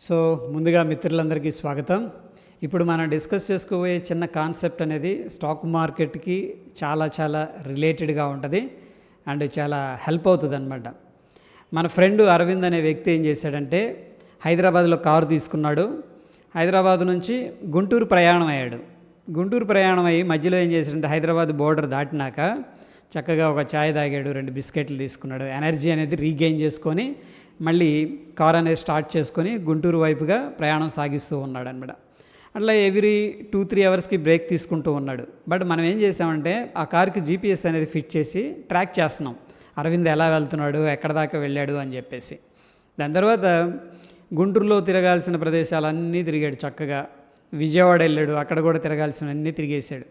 So ముందుగా మిత్రులందరికీ స్వాగతం. ఇప్పుడు మనం డిస్కస్ చేసుకోబోయే చిన్న కాన్సెప్ట్ అనేది స్టాక్ మార్కెట్కి చాలా రిలేటెడ్గా ఉంటుంది అండ్ చాలా హెల్ప్ అవుతుంది అనమాట. మన ఫ్రెండ్ అరవింద్ అనే వ్యక్తి ఏం చేశాడంటే హైదరాబాద్లో కారు తీసుకున్నాడు. హైదరాబాద్ నుంచి గుంటూరు ప్రయాణం అయ్యాడు. గుంటూరు ప్రయాణం అయ్యి మధ్యలో ఏం చేశాడంటే హైదరాబాద్ బోర్డర్ దాటినాక చక్కగా ఒక ఛాయ్ తాగాడు, 2 బిస్కెట్లు తీసుకున్నాడు. ఎనర్జీ అనేది రీగెయిన్ చేసుకొని మళ్ళీ కార్ అనేది స్టార్ట్ చేసుకొని గుంటూరు వైపుగా ప్రయాణం సాగిస్తూ ఉన్నాడు అనమాట. అట్లా ఎవ్రీ 2-3 అవర్స్కి బ్రేక్ తీసుకుంటూ ఉన్నాడు. బట్ మనం ఏం చేసామంటే ఆ కార్కి జీపీఎస్ అనేది ఫిట్ చేసి ట్రాక్ చేస్తున్నాం, అరవింద్ ఎలా వెళ్తున్నాడు, ఎక్కడ దాకా వెళ్ళాడు అని చెప్పేసి. దాని తర్వాత గుంటూరులో తిరగాల్సిన ప్రదేశాలన్నీ తిరిగాడు చక్కగా. విజయవాడ వెళ్ళాడు, అక్కడ కూడా తిరగాల్సినవన్నీ తిరిగేశాడు.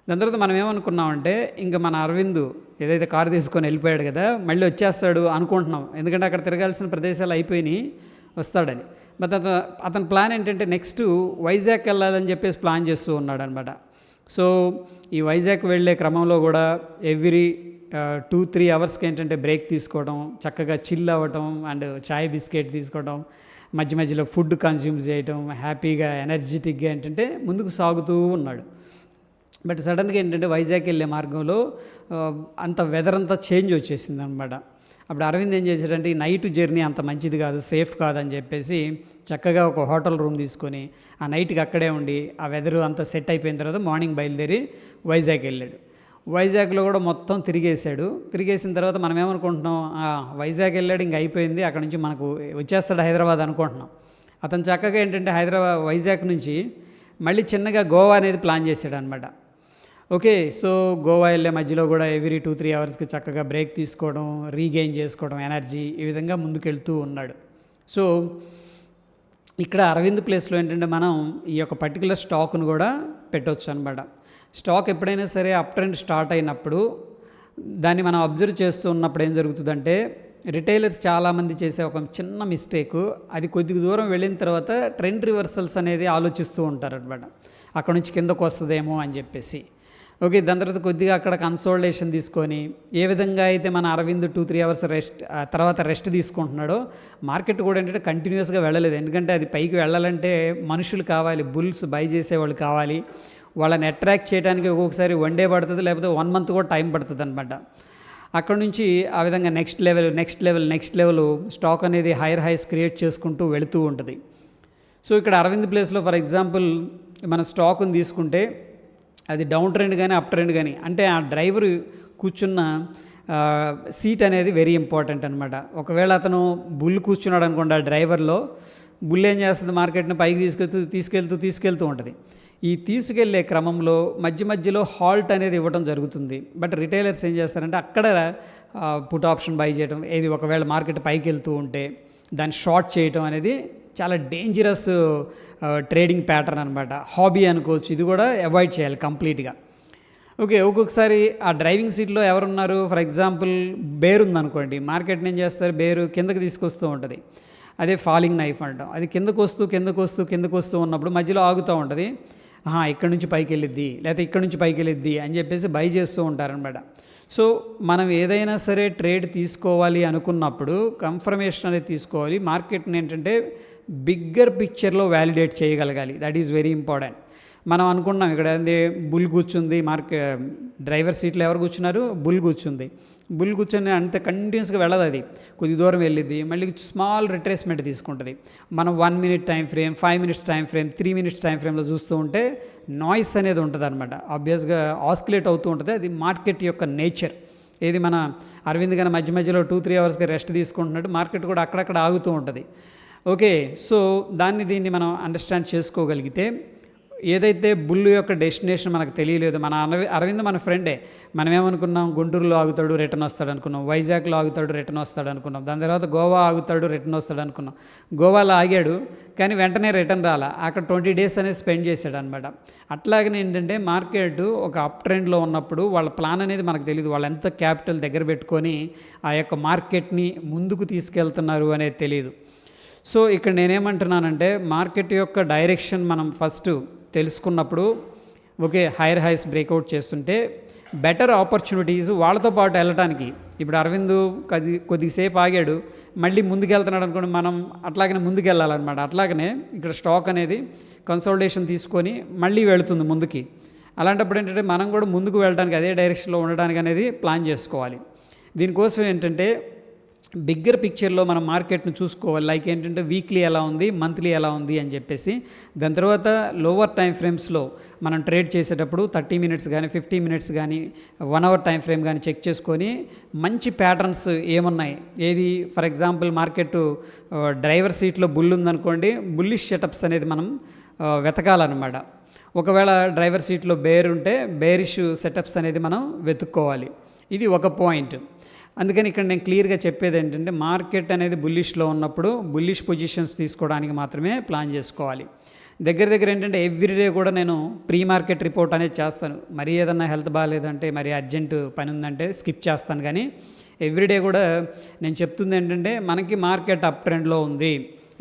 దాని తర్వాత మనం ఏమనుకున్నామంటే ఇంకా మన అరవింద్ ఏదైతే కారు తీసుకొని వెళ్ళిపోయాడు కదా, మళ్ళీ వచ్చేస్తాడు అనుకుంటున్నాం, ఎందుకంటే అక్కడ తిరగాల్సిన ప్రదేశాలు అయిపోయినాయి, వస్తాడని. బట్ అతని ప్లాన్ ఏంటంటే నెక్స్ట్ వైజాగ్ వెళ్ళాలని చెప్పేసి ప్లాన్ చేస్తూ ఉన్నాడు అనమాట. సో ఈ వైజాగ్ వెళ్ళే క్రమంలో కూడా ఎవ్రీ 2-3 అవర్స్కి ఏంటంటే బ్రేక్ తీసుకోవడం, చక్కగా చిల్ అవ్వటం అండ్ చాయ్ బిస్కెట్ తీసుకోవడం, మధ్య మధ్యలో ఫుడ్ కన్జ్యూమ్ చేయటం, హ్యాపీగా ఎనర్జెటిక్గా ఏంటంటే ముందుకు సాగుతూ ఉన్నాడు. బట్ సడన్గా ఏంటంటే వైజాగ్ వెళ్ళే మార్గంలో అంత వెదర్ అంతా చేంజ్ వచ్చేసింది అనమాట. అప్పుడు అరవింద్ ఏం చేశాడంటే ఈ నైట్ జర్నీ అంత మంచిది కాదు, సేఫ్ కాదని చెప్పేసి చక్కగా ఒక హోటల్ రూమ్ తీసుకొని ఆ నైట్కి అక్కడే ఉండి ఆ వెదర్ అంతా సెట్ అయిపోయిన తర్వాత మార్నింగ్ బయలుదేరి వైజాగ్ వెళ్ళాడు. వైజాగ్లో కూడా మొత్తం తిరిగేశాడు. తిరిగేసిన తర్వాత మనం ఏమనుకుంటున్నాం, వైజాగ్ వెళ్ళాడు ఇంక అయిపోయింది, అక్కడ నుంచి మనకు వచ్చేస్తాడు హైదరాబాద్ అనుకుంటున్నాం. అతను చక్కగా ఏంటంటే వైజాగ్ నుంచి మళ్ళీ చిన్నగా గోవా అనేది ప్లాన్ చేశాడు అనమాట. ఓకే, సో గోవా వెళ్ళే మధ్యలో కూడా ఎవ్రీ 2-3 అవర్స్కి చక్కగా బ్రేక్ తీసుకోవడం, రీగెయిన్ చేసుకోవడం ఎనర్జీ, ఈ విధంగా ముందుకెళ్తూ ఉన్నాడు. సో ఇక్కడ అరవింద్ ప్లేస్లో ఏంటంటే మనం ఈ యొక్క పర్టికులర్ స్టాక్ను కూడా పెట్టవచ్చు అనమాట. స్టాక్ ఎప్పుడైనా సరే అప్ ట్రెండ్ స్టార్ట్ అయినప్పుడు దాన్ని మనం అబ్జర్వ్ చేస్తూ ఉన్నప్పుడు ఏం జరుగుతుందంటే రిటైలర్స్ చాలామంది చేసే ఒక చిన్న మిస్టేక్, అది కొద్దిగా దూరం వెళ్ళిన తర్వాత ట్రెండ్ రివర్సల్స్ అనేది ఆలోచిస్తూ ఉంటారు అనమాట. అక్కడ నుంచి కిందకు వస్తుందేమో అని చెప్పేసి. ఓకే, దాని తర్వాత కొద్దిగా అక్కడ కన్సోల్టేషన్ తీసుకొని ఏ విధంగా అయితే మన అరవింద్ 2-3 అవర్స్ తర్వాత రెస్ట్ తీసుకుంటున్నాడో మార్కెట్ కూడా ఏంటంటే కంటిన్యూస్గా వెళ్ళలేదు. ఎందుకంటే అది పైకి వెళ్ళాలంటే మనుషులు కావాలి, బుల్స్ బై చేసేవాళ్ళు కావాలి. వాళ్ళని అట్రాక్ట్ చేయడానికి ఒక్కొక్కసారి 1 డే పడుతుంది, లేకపోతే 1 మంత్ కూడా టైం పడుతుంది అనమాట. అక్కడ నుంచి ఆ విధంగా నెక్స్ట్ లెవెల్ స్టాక్ అనేది హైయర్ హైస్ క్రియేట్ చేసుకుంటూ వెళుతూ ఉంటుంది. సో ఇక్కడ అరవింద్ ప్లేస్లో ఫర్ ఎగ్జాంపుల్ మన స్టాక్ని తీసుకుంటే అది డౌన్ ట్రెండ్ కానీ అప్ ట్రెండ్ కానీ, అంటే ఆ డ్రైవర్ కూర్చున్న సీట్ అనేది వెరీ ఇంపార్టెంట్ అనమాట. ఒకవేళ అతను బుల్ కూర్చున్నాడు అనుకోండి, ఆ డ్రైవర్లో బుల్ ఏం చేస్తుంది, మార్కెట్ని పైకి తీసుకెళ్తూ ఉంటుంది. ఈ తీసుకెళ్లే క్రమంలో మధ్యలో హాల్ట్ అనేది ఇవ్వడం జరుగుతుంది. బట్ రిటైలర్స్ ఏం చేస్తారంటే అక్కడ పుట్ ఆప్షన్ బై చేయడం, ఏది ఒకవేళ మార్కెట్ పైకి వెళ్తూ ఉంటే దాన్ని షార్ట్ చేయటం అనేది చాలా డేంజరస్ ట్రేడింగ్ ప్యాటర్న్ అనమాట. హాబీ అనుకోవచ్చు, ఇది కూడా అవాయిడ్ చేయాలి కంప్లీట్గా. ఓకే, ఒక్కొక్కసారి ఆ డ్రైవింగ్ సీట్లో ఎవరున్నారు, ఫర్ ఎగ్జాంపుల్ బేర్ ఉందనుకోండి, మార్కెట్ని ఏం చేస్తారు, బేరు కిందకి తీసుకొస్తూ ఉంటుంది. అదే ఫాలింగ్ నైఫ్ అంటాం. అది కిందకు వస్తూ ఉన్నప్పుడు మధ్యలో ఆగుతూ ఉంటుంది. ఇక్కడ నుంచి పైకి వెళ్ళిద్ది, లేకపోతే ఇక్కడ నుంచి పైకి వెళ్ళిద్ది అని చెప్పేసి బై చేస్తూ ఉంటారనమాట. సో మనం ఏదైనా సరే ట్రేడ్ తీసుకోవాలి అనుకున్నప్పుడు కన్ఫర్మేషన్ అనేది తీసుకోవాలి. మార్కెట్ని ఏంటంటే బిగ్గర్ పిక్చర్లో వ్యాలిడేట్ చేయగలగాలి. That is very important. మనం అనుకున్నాం ఇక్కడ ఏంది, బుల్ కూర్చుంది, డ్రైవర్ సీట్లో ఎవరు కూర్చున్నారు, బుల్ కూర్చొని అంత కంటిన్యూస్గా వెళ్ళదు, అది కొద్ది దూరం వెళ్ళిద్ది, మళ్ళీ స్మాల్ రిట్రేస్మెంట్ తీసుకుంటుంది. మనం 1 minute time frame, 5 minutes time frame, 3 minutes time ఫ్రేమ్లో చూస్తూ ఉంటే నాయిస్ అనేది ఉంటుంది అనమాట. ఆబ్వియస్గా ఆస్కిలేట్ అవుతూ ఉంటుంది. అది మార్కెట్ యొక్క నేచర్. ఏది మన అరవింద్ గారి మధ్యలో 2-3 అవర్స్కి రెస్ట్ తీసుకుంటున్నట్టు మార్కెట్ కూడా అక్కడక్కడ ఆగుతూ ఉంటుంది. ఓకే, సో దీన్ని మనం అండర్స్టాండ్ చేసుకోగలిగితే, ఏదైతే బుల్ యొక్క డెస్టినేషన్ మనకు తెలియలేదు, మన అరవింద్ మన ఫ్రెండే, మనం ఏమనుకున్నాం, గుంటూరులో ఆగుతాడు రిటర్న్ వస్తాడు అనుకున్నాం, వైజాగ్లో ఆగుతాడు రిటర్న్ వస్తాడు అనుకున్నాం, దాని తర్వాత గోవా ఆగుతాడు రిటర్న్ వస్తాడు అనుకున్నాం. గోవాలో ఆగాడు కానీ వెంటనే రిటర్న్ రాలా, అక్కడ 20 days అనేది స్పెండ్ చేశాడు అనమాట. అట్లాగనే ఏంటంటే మార్కెట్ ఒక అప్ ట్రెండ్లో ఉన్నప్పుడు వాళ్ళ ప్లాన్ అనేది మనకు తెలియదు, వాళ్ళు ఎంత క్యాపిటల్ దగ్గర పెట్టుకొని ఆ యొక్క మార్కెట్ని ముందుకు తీసుకెళ్తున్నారు అనేది తెలియదు. సో ఇక్కడ నేనేమంటున్నానంటే మార్కెట్ యొక్క డైరెక్షన్ మనం ఫస్ట్ తెలుసుకున్నప్పుడు, ఓకే, హైయర్ హైస్ బ్రేక్అవుట్ చేస్తుంటే బెటర్ ఆపర్చునిటీస్ వాళ్ళతో పాటు వెళ్ళడానికి ఇప్పుడు అరవింద్ కొద్దిసేపు ఆగాడు, మళ్ళీ ముందుకెళ్తున్నాడు అనుకోండి, మనం అట్లాగనే ముందుకెళ్ళాలన్నమాట. అట్లాగనే ఇక్కడ స్టాక్ అనేది కన్సోలిడేషన్ తీసుకొని మళ్ళీ వెళుతుంది ముందుకి. అలాంటప్పుడు ఏంటంటే మనం కూడా ముందుకు వెళ్ళడానికి, అదే డైరెక్షన్లో ఉండడానికి అనేది ప్లాన్ చేసుకోవాలి. దీనికోసం ఏంటంటే బిగ్గర్ పిక్చర్లో మనం మార్కెట్ను చూసుకోవాలి. లైక్ ఏంటంటే వీక్లీ ఎలా ఉంది, మంత్లీ ఎలా ఉంది అని చెప్పేసి. దాని తర్వాత లోవర్ టైం ఫ్రేమ్స్లో మనం ట్రేడ్ చేసేటప్పుడు 30 మినిట్స్ కానీ 50 మినిట్స్ కానీ 1 అవర్ టైం ఫ్రేమ్ కానీ చెక్ చేసుకొని మంచి ప్యాటర్న్స్ ఏమున్నాయి, ఏది ఫర్ ఎగ్జాంపుల్ మార్కెట్ డ్రైవర్ సీట్లో బుల్ ఉందనుకోండి, బుల్లిష్ సెటప్స్ అనేది మనం వెతకాలన్నమాట. ఒకవేళ డ్రైవర్ సీట్లో బేర్ ఉంటే బేరిష్ సెటప్స్ అనేది మనం వెతుక్కోవాలి. ఇది ఒక పాయింట్. అందుకని ఇక్కడ నేను క్లియర్గా చెప్పేది ఏంటంటే మార్కెట్ అనేది బుల్లిష్లో ఉన్నప్పుడు బుల్లిష్ పొజిషన్స్ తీసుకోవడానికి మాత్రమే ప్లాన్ చేసుకోవాలి. దగ్గర ఏంటంటే ఎవ్రీడే కూడా నేను ప్రీ మార్కెట్ రిపోర్ట్ అనేది చేస్తాను. మరీ ఏదన్నా హెల్త్ బాగాలేదంటే, మరీ అర్జెంటు పని ఉందంటే స్కిప్ చేస్తాను. కానీ ఎవ్రీడే కూడా నేను చెప్తుంది ఏంటంటే మనకి మార్కెట్ అప్ ట్రెండ్లో ఉంది,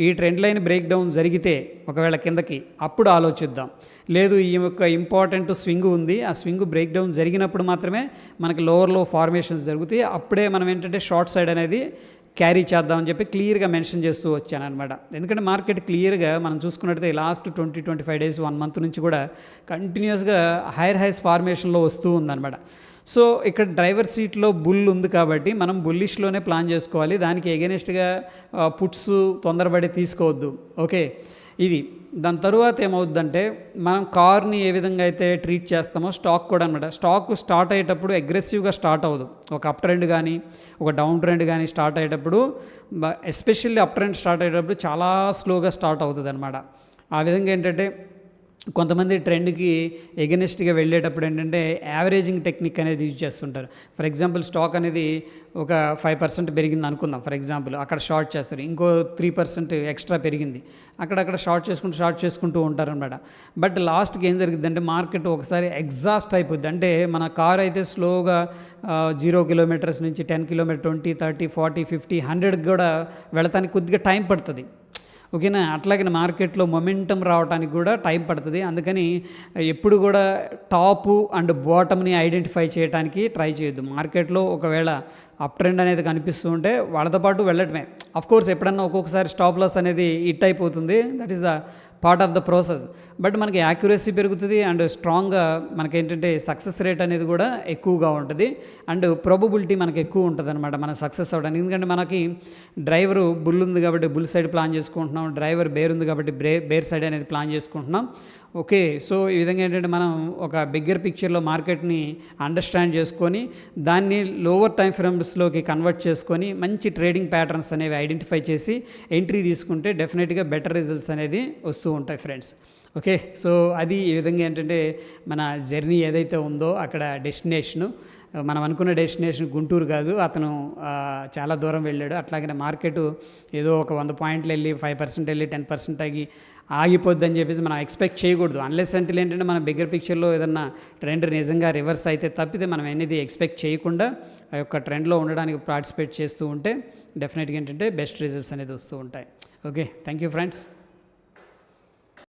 ఈ ట్రెండ్ లైన్ బ్రేక్ డౌన్ జరిగితే ఒకవేళ కిందకి అప్పుడు ఆలోచిద్దాం. లేదు ఈ యొక్క ఇంపార్టెంట్ స్వింగ్ ఉంది, ఆ స్వింగ్ బ్రేక్ డౌన్ జరిగినప్పుడు మాత్రమే మనకి లోవర్లో ఫార్మేషన్స్ జరుగుతాయి, అప్పుడే మనం ఏంటంటే షార్ట్ సైడ్ అనేది క్యారీ చేద్దామని చెప్పి క్లియర్గా మెన్షన్ చేస్తూ వచ్చాను అనమాట. ఎందుకంటే మార్కెట్ క్లియర్గా మనం చూసుకున్నట్టయితే లాస్ట్ 20-25 డేస్ 1 మంత్ నుంచి కూడా కంటిన్యూస్గా హైస్ ఫార్మేషన్లో వస్తూ ఉందన్నమాట. సో ఇక్కడ డ్రైవర్ సీట్లో బుల్ ఉంది కాబట్టి మనం బుల్లిష్లోనే ప్లాన్ చేసుకోవాలి. దానికి ఎగెనిస్ట్గా పుట్స్ తొందరపడి తీసుకోవద్దు. ఓకే, ఇది. దాని తరువాత ఏమవుద్దంటే మనం కార్ని ఏ విధంగా అయితే ట్రీట్ చేస్తామో స్టాక్ కూడా అనమాట. స్టాక్ స్టార్ట్ అయ్యేటప్పుడు అగ్రెసివ్గా స్టార్ట్ అవ్వదు. ఒక అప్ ట్రెండ్ కానీ ఒక డౌన్ ట్రెండ్ కానీ స్టార్ట్ అయ్యేటప్పుడు, ఎస్పెషల్లీ అప్ ట్రెండ్ స్టార్ట్ అయ్యేటప్పుడు చాలా స్లోగా స్టార్ట్ అవుతుంది అనమాట. ఆ విధంగా ఏంటంటే కొంతమంది ట్రెండ్కి ఎగెనిస్ట్గా వెళ్ళేటప్పుడు ఏంటంటే యావరేజింగ్ టెక్నిక్ అనేది యూజ్ చేస్తుంటారు. ఫర్ ఎగ్జాంపుల్ స్టాక్ అనేది ఒక 5% పెరిగింది అనుకుందాం, ఫర్ ఎగ్జాంపుల్ అక్కడ షార్ట్ చేస్తారు. ఇంకో 3% ఎక్స్ట్రా పెరిగింది, అక్కడక్కడ షార్ట్ చేసుకుంటూ ఉంటారనమాట. బట్ లాస్ట్కి ఏం జరిగిందంటే మార్కెట్ ఒకసారి ఎగ్జాస్ట్ అయిపోద్ది. అంటే మన కార్ అయితే స్లోగా 0 కిలోమీటర్స్ నుంచి 10 కిలోమీటర్ 20, 30, 40, 50, 100 కూడా వెళతానికి కొద్దిగా టైం పడుతుంది. ఓకేనా, అట్లాగే మార్కెట్లో మొమెంటం రావడానికి కూడా టైం పడుతుంది. అందుకని ఎప్పుడు కూడా టాపు అండ్ బాటమ్ని ఐడెంటిఫై చేయడానికి ట్రై చేయొద్దు. మార్కెట్లో ఒకవేళ అప్ ట్రెండ్ అనేది కనిపిస్తూ ఉంటే వాళ్ళతో పాటు వెళ్ళటమే. అఫ్కోర్స్ ఎప్పుడన్నా ఒక్కొక్కసారి స్టాప్ లాస్ అనేది హిట్ అయిపోతుంది, that is the part of the process. But మనకి యాక్యురసీ పెరుగుతుంది అండ్ స్ట్రాంగ్గా మనకేంటంటే సక్సెస్ రేట్ అనేది కూడా ఎక్కువగా ఉంటుంది అండ్ ప్రాబబిలిటీ మనకి ఎక్కువ ఉంటుంది అనమాట మనం సక్సెస్ అవ్వడానికి. ఎందుకంటే మనకి డ్రైవరు బుల్ ఉంది కాబట్టి బుల్ సైడ్ ప్లాన్ చేసుకుంటున్నాం, డ్రైవర్ బేర్ ఉంది కాబట్టి బేర్ సైడ్ అనేది ప్లాన్ చేసుకుంటున్నాం. ఓకే, సో ఈ విధంగా ఏంటంటే మనం ఒక బిగ్గర్ పిక్చర్లో మార్కెట్ని అండర్స్టాండ్ చేసుకొని దాన్ని లోవర్ టైం ఫ్రేమ్స్లోకి కన్వర్ట్ చేసుకొని మంచి ట్రేడింగ్ ప్యాటర్న్స్ అనేవి ఐడెంటిఫై చేసి ఎంట్రీ తీసుకుంటే డెఫినెట్గా బెటర్ రిజల్ట్స్ అనేది వస్తూ ఉంటాయి ఫ్రెండ్స్. ఓకే, సో అది ఈ విధంగా ఏంటంటే మన జర్నీ ఏదైతే ఉందో అక్కడ డెస్టినేషను, మనం అనుకున్న డెస్టినేషన్ గుంటూరు కాదు, అతను చాలా దూరం వెళ్ళాడు. అట్లాగనే మార్కెట్ ఏదో ఒక 100 పాయింట్లు వెళ్ళి 5% వెళ్ళి 10% తగ్గి ఆగిపోద్ది అని చెప్పేసి మనం ఎక్స్పెక్ట్ చేయకూడదు. అన్లెస్ అంటే ఏంటంటే మన బిగ్గర్ పిక్చర్లో ఏదన్నా ట్రెండ్ నిజంగా రివర్స్ అయితే తప్పితే మనం అనేది ఎక్స్పెక్ట్ చేయకుండా ఆ యొక్క ట్రెండ్లో ఉండడానికి పార్టిసిపేట్ చేస్తూ ఉంటే డెఫినెట్గా ఏంటంటే బెస్ట్ రిజల్ట్స్ అనేది వస్తూ ఉంటాయి. Okay, thank you friends.